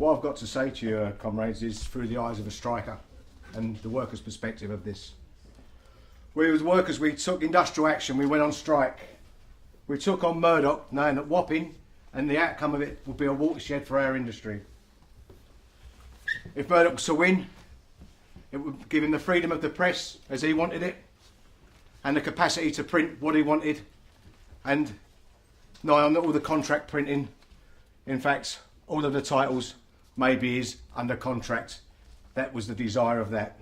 What I've got to say to you, comrades, is through the eyes of a striker and the workers' perspective of this. We as workers, we took industrial action, we went on strike. We took on Murdoch, knowing that Wapping and the outcome of it would be a watershed for our industry. If Murdoch was to win, it would give him the freedom of the press as he wanted it, and the capacity to print what he wanted, and not all the contract printing. In fact, all of the titles maybe is under contract. That was the desire of that.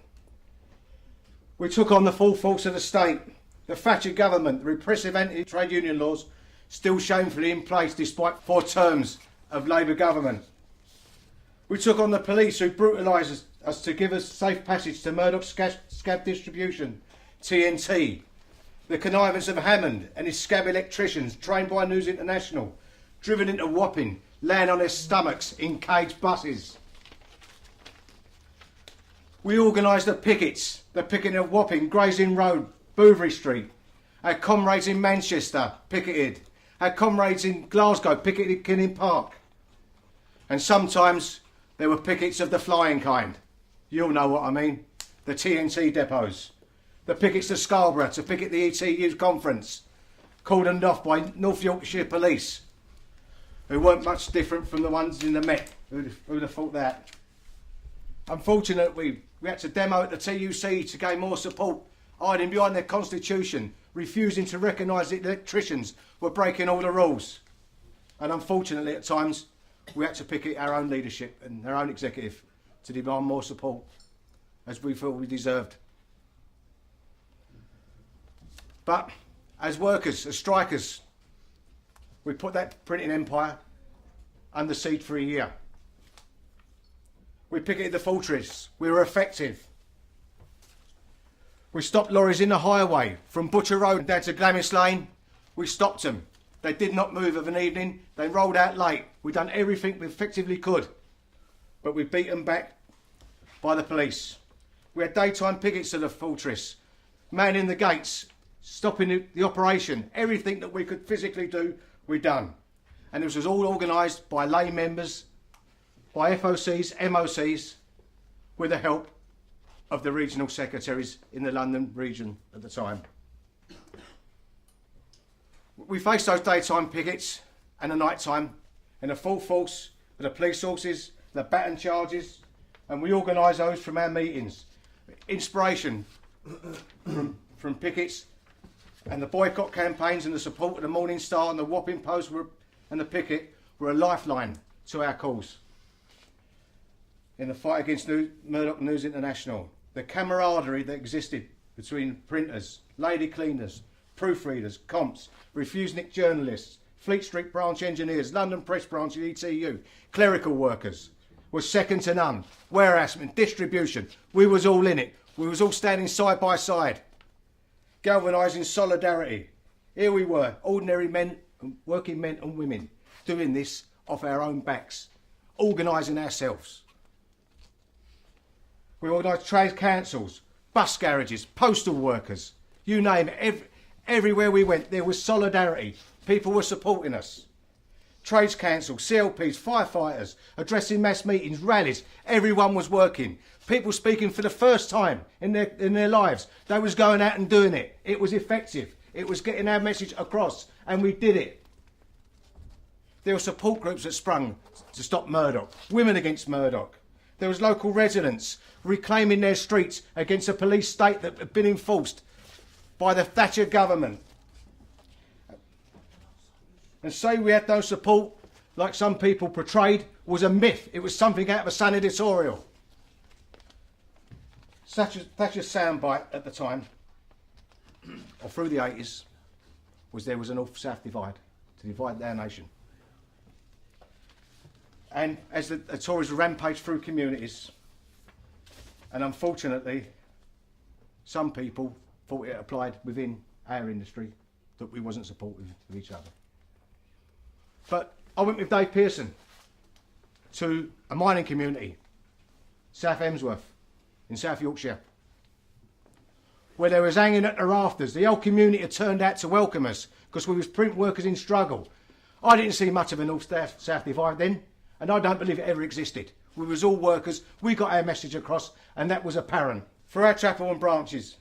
We took on the full force of the state, the Thatcher government, the repressive anti-trade union laws still shamefully in place despite 4 terms of Labour government. We took on the police who brutalised us to give us safe passage to Murdoch's scab distribution, TNT, the connivance of Hammond and his scab electricians trained by News International, driven into Wapping, land on their stomachs in caged buses. We organised the pickets, the picketing of Wapping, Grazing Road, Bouverie Street. Our comrades in Manchester picketed. Our comrades in Glasgow picketed Kinning Park. And sometimes there were pickets of the flying kind. You'll know what I mean. The TNT depots. The pickets to Scarborough to picket the ETU conference, cordoned off by North Yorkshire police, who weren't much different from the ones in the Met. Who'd have thought that? Unfortunately, we had to demo at the TUC to gain more support, hiding behind their constitution, refusing to recognise that electricians were breaking all the rules. And unfortunately, at times, we had to picket our own leadership and our own executive to demand more support, as we felt we deserved. But as workers, as strikers, we put that printing empire under siege for a year. We picketed the fortress. We were effective. We stopped lorries in the highway from Butcher Road down to Glamis Lane. We stopped them. They did not move of an evening. They rolled out late. We done everything we effectively could, but we beat them back by the police. We had daytime pickets of the fortress, manning the gates, stopping the operation. Everything that we could physically do, we done. And this was all organised by lay members, by FOCs, MOCs, with the help of the regional secretaries in the London region at the time. We faced those daytime pickets and the night time in a full force with the police forces, the baton charges, and we organised those from our meetings. Inspiration from pickets and the boycott campaigns and the support of the Morning Star and the Wapping Post and the picket were a lifeline to our cause. In the fight against Murdoch News International, the camaraderie that existed between printers, lady cleaners, proofreaders, comps, refusenic journalists, Fleet Street branch engineers, London Press branch at ETU, clerical workers, was second to none. Warehousemen, distribution, we was all in it. We was all standing side by side, galvanising solidarity. Here we were, ordinary men, working men and women, doing this off our own backs, organising ourselves. We organised trade councils, bus garages, postal workers, you name it. Everywhere we went, there was solidarity. People were supporting us. Trades councils, CLPs, firefighters, addressing mass meetings, rallies. Everyone was working. People speaking for the first time in their lives. They was going out and doing it. It was effective. It was getting our message across, and we did it. There were support groups that sprung to stop Murdoch. Women against Murdoch. There was local residents reclaiming their streets against a police state that had been enforced by the Thatcher government. And say we had no support, like some people portrayed, was a myth. It was something out of a Sun editorial. Thatcher's soundbite at the time, or through the 80s, was there was a North-South divide to divide our nation. And as the Tories rampaged through communities, and unfortunately, some people thought it applied within our industry, that we wasn't supportive of each other. But I went with Dave Pearson to a mining community, South Emsworth, in South Yorkshire, where they was hanging at the rafters. The whole community had turned out to welcome us because we was print workers in struggle. I didn't see much of a North-South divide then. and I don't believe it ever existed. We was all workers, we got our message across, and that was apparent. For our chapel and branches,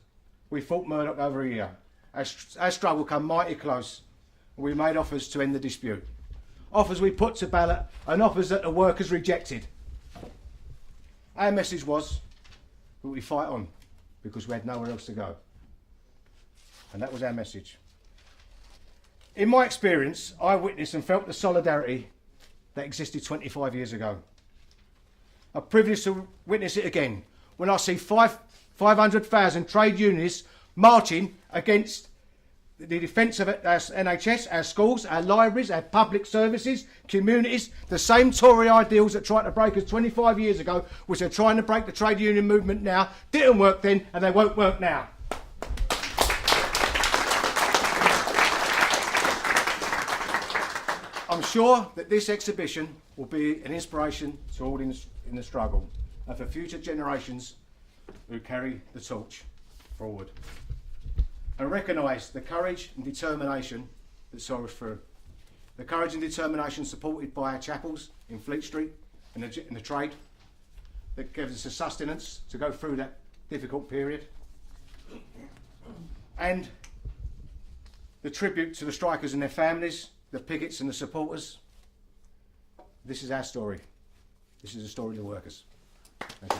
we fought Murdoch over a year. Our struggle came mighty close, and we made offers to end the dispute. Offers we put to ballot, and offers that the workers rejected. Our message was that we fight on, because we had nowhere else to go. And that was our message. In my experience, I witnessed and felt the solidarity that existed 25 years ago. I'm privileged to witness it again when I see 500,000 trade unionists marching against the defence of our NHS, our schools, our libraries, our public services, communities, the same Tory ideals that tried to break us 25 years ago, which are trying to break the trade union movement now, didn't work then and they won't work now. I'm sure that this exhibition will be an inspiration to all in the struggle and for future generations who carry the torch forward and recognise the courage and determination that saw us through. The courage and determination supported by our chapels in Fleet Street and in the trade that gives us the sustenance to go through that difficult period, and the tribute to the strikers and their families, the pickets and the supporters. This is our story. This is the story of the workers. Thank you.